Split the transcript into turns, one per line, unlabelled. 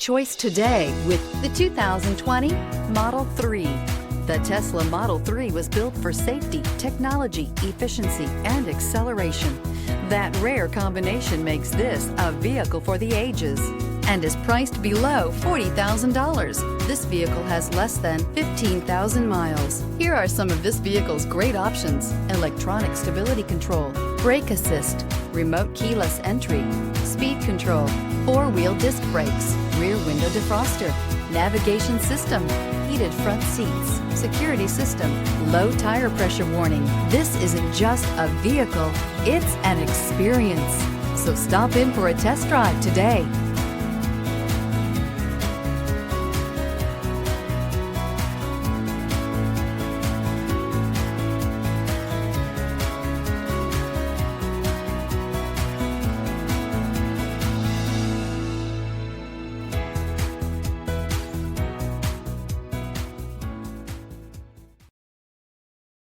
choice today with the 2020 Model 3. The Tesla Model 3 was built for safety, technology, efficiency, and acceleration. That rare combination makes this a vehicle for the ages and is priced below $40,000. This vehicle has less than 15,000 miles. Here are some of this vehicle's great options: electronic stability control, brake assist, remote keyless entry, speed control, four-wheel disc brakes, rear window defroster, navigation system, heated front seats, security system, low tire pressure warning. This isn't just a vehicle, it's an experience. So stop in for a test drive today.